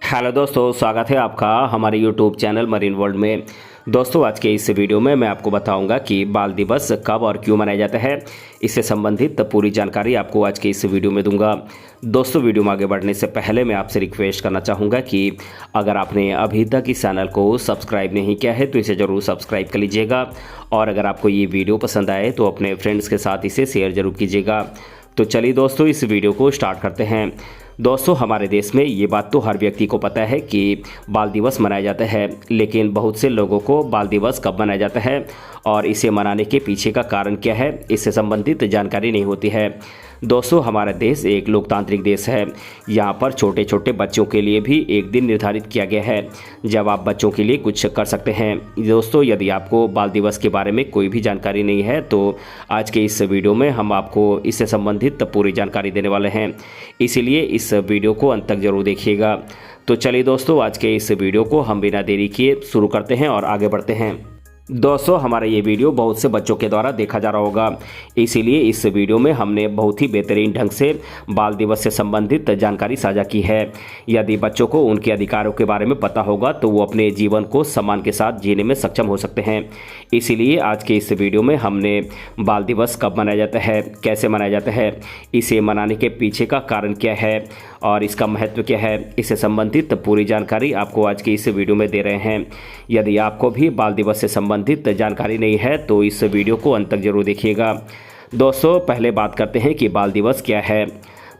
Hello दोस्तों, स्वागत है आपका हमारे यूट्यूब चैनल मरीन वर्ल्ड में। दोस्तों, आज के इस वीडियो में मैं आपको बताऊंगा कि बाल दिवस कब और क्यों मनाया जाता है। इससे संबंधित पूरी जानकारी आपको आज के इस वीडियो में दूंगा। दोस्तों, वीडियो में आगे बढ़ने से पहले मैं आपसे रिक्वेस्ट करना चाहूँगा कि अगर आपने अभी तक इस चैनल को सब्सक्राइब नहीं किया है तो इसे ज़रूर सब्सक्राइब कर लीजिएगा, और अगर आपको ये वीडियो पसंद आए तो अपने फ्रेंड्स के साथ इसे शेयर ज़रूर कीजिएगा। तो चलिए दोस्तों, इस वीडियो को स्टार्ट करते हैं। दोस्तों, हमारे देश में ये बात तो हर व्यक्ति को पता है कि बाल दिवस मनाया जाता है, लेकिन बहुत से लोगों को बाल दिवस कब मनाया जाता है और इसे मनाने के पीछे का कारण क्या है, इससे संबंधित जानकारी नहीं होती है। दोस्तों, हमारा देश एक लोकतांत्रिक देश है। यहाँ पर छोटे छोटे बच्चों के लिए भी एक दिन निर्धारित किया गया है जब आप बच्चों के लिए कुछ कर सकते हैं। दोस्तों, यदि आपको बाल दिवस के बारे में कोई भी जानकारी नहीं है तो आज के इस वीडियो में हम आपको इससे संबंधित पूरी जानकारी देने वाले हैं, इसीलिए इस वीडियो को अंत तक जरूर देखिएगा। तो चलिए दोस्तों, आज के इस वीडियो को हम बिना देरी किए शुरू करते हैं और आगे बढ़ते हैं। दोस्तों, हमारा ये वीडियो बहुत से बच्चों के द्वारा देखा जा रहा होगा, इसीलिए इस वीडियो में हमने बहुत ही बेहतरीन ढंग से बाल दिवस से संबंधित जानकारी साझा की है। यदि बच्चों को उनके अधिकारों के बारे में पता होगा तो वो अपने जीवन को सम्मान के साथ जीने में सक्षम हो सकते हैं। इसीलिए आज के इस वीडियो में हमने बाल दिवस कब मनाया जाता है, कैसे मनाया जाता है, इसे मनाने के पीछे का कारण क्या है और इसका महत्व क्या है, इससे संबंधित पूरी जानकारी आपको आज के इस वीडियो में दे रहे हैं। यदि आपको भी बाल दिवस से संबंधित जानकारी नहीं है तो इस वीडियो को अंत तक जरूर देखिएगा। दोस्तों, पहले बात करते हैं कि बाल दिवस क्या है।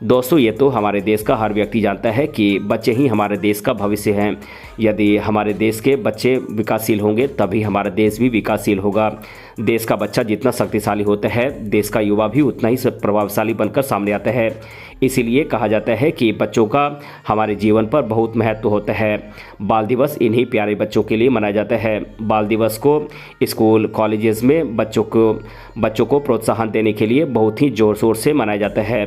दोस्तों, ये तो हमारे देश का हर व्यक्ति जानता है कि बच्चे ही हमारे देश का भविष्य हैं। यदि हमारे देश के बच्चे विकासशील होंगे तभी हमारा देश भी विकासशील होगा। देश का बच्चा जितना शक्तिशाली होता है, देश का युवा भी उतना ही प्रभावशाली बनकर सामने आता है। इसीलिए कहा जाता है कि बच्चों का हमारे जीवन पर बहुत महत्व होता है। बाल दिवस इन्हीं प्यारे बच्चों के लिए मनाया जाता है। बाल दिवस को स्कूल कॉलेजेस में बच्चों को प्रोत्साहन देने के लिए बहुत ही ज़ोर शोर से मनाया जाता है।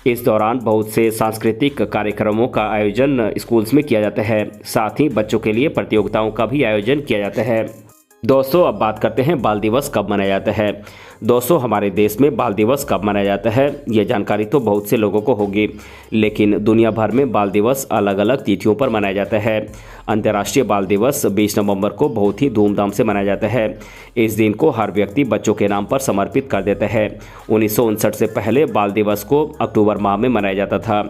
इस दौरान बहुत से सांस्कृतिक कार्यक्रमों का आयोजन स्कूल्स में किया जाता है, साथ ही बच्चों के लिए प्रतियोगिताओं का भी आयोजन किया जाता है। दोस्तों, अब बात करते हैं बाल दिवस कब मनाया जाता है। दोस्तों, हमारे देश में बाल दिवस कब मनाया जाता है ये जानकारी तो बहुत से लोगों को होगी, लेकिन दुनिया भर में बाल दिवस अलग अलग तिथियों पर मनाया जाता है। अंतर्राष्ट्रीय बाल दिवस 20 नवंबर को बहुत ही धूमधाम से मनाया जाता है। इस दिन को हर व्यक्ति बच्चों के नाम पर समर्पित कर देता है। 1959 से पहले बाल दिवस को अक्टूबर माह में मनाया जाता था।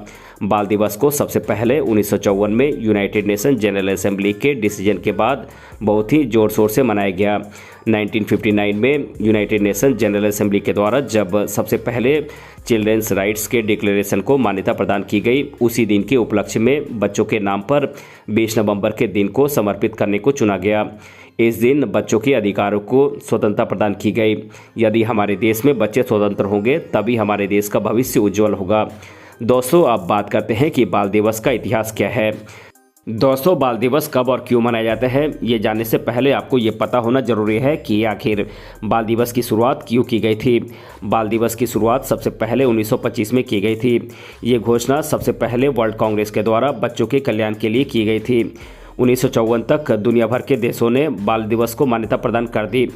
बाल दिवस को सबसे पहले 1954 में यूनाइटेड नेशन जनरल असेंबली के डिसीजन के बाद बहुत ही ज़ोर शोर से मनाया गया। 1959 में यूनाइटेड नेशन जनरल असेंबली के द्वारा जब सबसे पहले चिल्ड्रंस राइट्स के डिक्लेरेशन को मान्यता प्रदान की गई, उसी दिन के उपलक्ष्य में बच्चों के नाम पर 20 नवंबर के दिन को समर्पित करने को चुना गया। इस दिन बच्चों के अधिकारों को स्वतंत्रता प्रदान की गई। यदि हमारे देश में बच्चे स्वतंत्र होंगे तभी हमारे देश का भविष्य उज्जवल होगा। दोस्तों, अब बात करते हैं कि बाल दिवस का इतिहास क्या है। दोस्तों, बाल दिवस कब और क्यों मनाया जाता है ये जानने से पहले आपको ये पता होना जरूरी है कि आखिर बाल दिवस की शुरुआत क्यों की गई थी। बाल दिवस की शुरुआत सबसे पहले 1925 में की गई थी। ये घोषणा सबसे पहले वर्ल्ड कांग्रेस के द्वारा बच्चों के कल्याण के लिए की गई थी। 1954 तक दुनिया भर के देशों ने बाल दिवस को मान्यता प्रदान कर दी।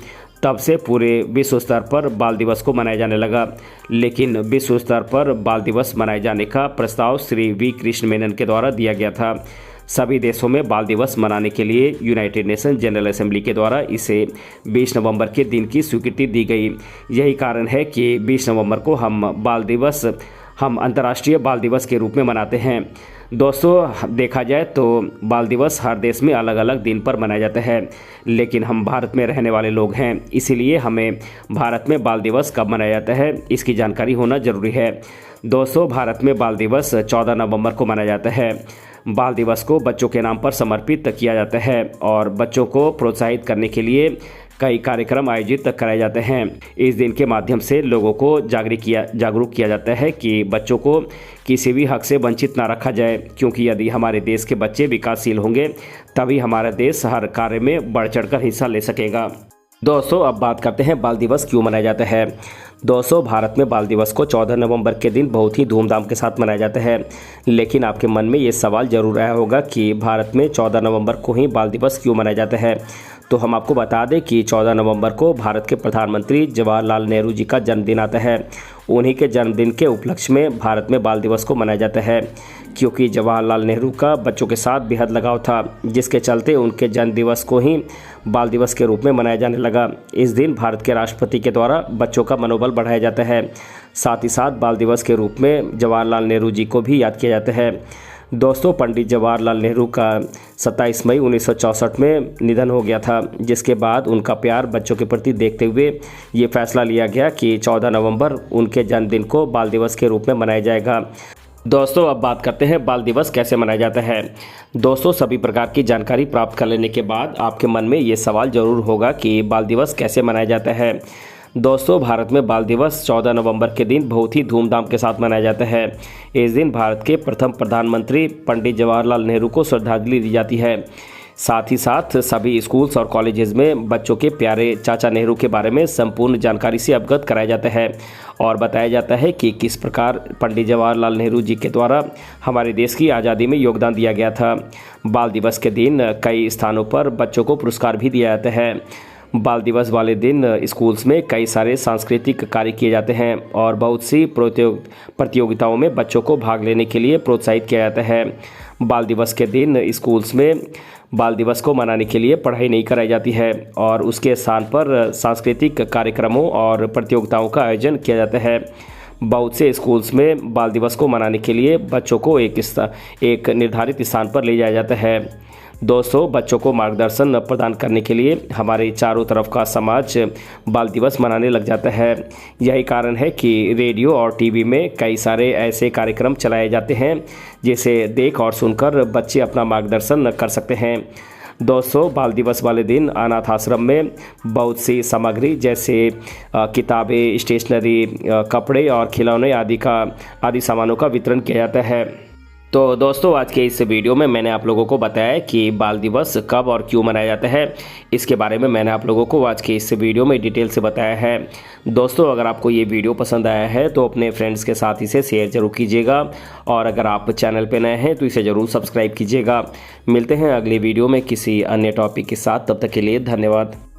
तब से पूरे विश्व स्तर पर बाल दिवस को मनाया जाने लगा, लेकिन विश्व स्तर पर बाल दिवस मनाए जाने का प्रस्ताव श्री वी कृष्ण मेनन के द्वारा दिया गया था। सभी देशों में बाल दिवस मनाने के लिए यूनाइटेड नेशन जनरल असेंबली के द्वारा इसे 20 नवंबर के दिन की स्वीकृति दी गई। यही कारण है कि 20 नवंबर को हम अंतर्राष्ट्रीय बाल दिवस के रूप में मनाते हैं। दोस्तों, देखा जाए तो बाल दिवस हर देश में अलग अलग दिन पर मनाया जाता है, लेकिन हम भारत में रहने वाले लोग हैं, इसीलिए हमें भारत में बाल दिवस कब मनाया जाता है इसकी जानकारी होना जरूरी है। दोस्तों, भारत में बाल दिवस 14 नवंबर को मनाया जाता है। बाल दिवस को बच्चों के नाम पर समर्पित किया जाता है और बच्चों को प्रोत्साहित करने के लिए कई कार्यक्रम आयोजित कराए जाते हैं। इस दिन के माध्यम से लोगों को जागरूक किया जाता है कि बच्चों को किसी भी हक से वंचित ना रखा जाए, क्योंकि यदि हमारे देश के बच्चे विकासशील होंगे तभी हमारा देश हर कार्य में बढ़ चढ़कर हिस्सा ले सकेगा। दोस्तों, अब बात करते हैं बाल दिवस क्यों मनाया जाता है। दोस्तों, भारत में बाल दिवस को 14 नवंबर के दिन बहुत ही धूमधाम के साथ मनाया जाता है, लेकिन आपके मन में ये सवाल जरूर आया होगा कि भारत में 14 नवंबर को ही बाल दिवस क्यों मनाया जाता है। तो हम आपको बता दें कि 14 नवंबर को भारत के प्रधानमंत्री जवाहरलाल नेहरू जी का जन्मदिन आता है। उन्हीं के जन्मदिन के उपलक्ष्य में भारत में बाल दिवस को मनाया जाता है, क्योंकि जवाहरलाल नेहरू का बच्चों के साथ बेहद लगाव था, जिसके चलते उनके जन्म दिवस को ही बाल दिवस के रूप में मनाया जाने लगा। इस दिन भारत के राष्ट्रपति के द्वारा बच्चों का मनोबल बढ़ाया जाता है। साथ ही साथ बाल दिवस के रूप में जवाहरलाल नेहरू जी को भी याद किया जाता है। दोस्तों, पंडित जवाहरलाल नेहरू का 27 मई 1964 में निधन हो गया था, जिसके बाद उनका प्यार बच्चों के प्रति देखते हुए ये फैसला लिया गया कि 14 नवंबर उनके जन्मदिन को बाल दिवस के रूप में मनाया जाएगा। दोस्तों, अब बात करते हैं बाल दिवस कैसे मनाया जाता है। दोस्तों, सभी प्रकार की जानकारी प्राप्त कर लेने के बाद आपके मन में ये सवाल जरूर होगा कि बाल दिवस कैसे मनाया जाता है। दोस्तों, भारत में बाल दिवस 14 नवंबर के दिन बहुत ही धूमधाम के साथ मनाया जाता है। इस दिन भारत के प्रथम प्रधानमंत्री पंडित जवाहरलाल नेहरू को श्रद्धांजलि दी जाती है। साथ ही साथ सभी स्कूल्स और कॉलेजेस में बच्चों के प्यारे चाचा नेहरू के बारे में संपूर्ण जानकारी से अवगत कराया जाता है और बताया जाता है कि किस प्रकार पंडित जवाहरलाल नेहरू जी के द्वारा हमारे देश की आज़ादी में योगदान दिया गया था। बाल दिवस के दिन कई स्थानों पर बच्चों को पुरस्कार भी दिया जाता है। बाल दिवस वाले दिन स्कूल्स में कई सारे सांस्कृतिक कार्य किए जाते हैं और बहुत सी प्रतियोगिताओं में बच्चों को भाग लेने के लिए प्रोत्साहित किया जाता है। बाल दिवस के दिन स्कूल्स में बाल दिवस को मनाने के लिए पढ़ाई नहीं कराई जाती है और उसके स्थान पर सांस्कृतिक कार्यक्रमों और प्रतियोगिताओं का आयोजन किया जाता है। बहुत से स्कूल्स में बाल दिवस को मनाने के लिए बच्चों को एक निर्धारित स्थान पर ले जाया जाता है। दोस्तों, बच्चों को मार्गदर्शन प्रदान करने के लिए हमारे चारों तरफ का समाज बाल दिवस मनाने लग जाता है। यही कारण है कि रेडियो और टीवी में कई सारे ऐसे कार्यक्रम चलाए जाते हैं जिसे देख और सुनकर बच्चे अपना मार्गदर्शन कर सकते हैं। दोस्तों, बाल दिवस वाले दिन अनाथ आश्रम में बहुत सी सामग्री जैसे किताबें, स्टेशनरी, कपड़े और खिलौने आदि सामानों का वितरण किया जाता है। तो दोस्तों, आज के इस वीडियो में मैंने आप लोगों को बताया कि बाल दिवस कब और क्यों मनाया जाता है। इसके बारे में मैंने आप लोगों को आज के इस वीडियो में डिटेल से बताया है। दोस्तों, अगर आपको ये वीडियो पसंद आया है तो अपने फ्रेंड्स के साथ इसे शेयर जरूर कीजिएगा और अगर आप चैनल पर नए हैं तो इसे ज़रूर सब्सक्राइब कीजिएगा। मिलते हैं अगली वीडियो में किसी अन्य टॉपिक के साथ। तब तक के लिए धन्यवाद।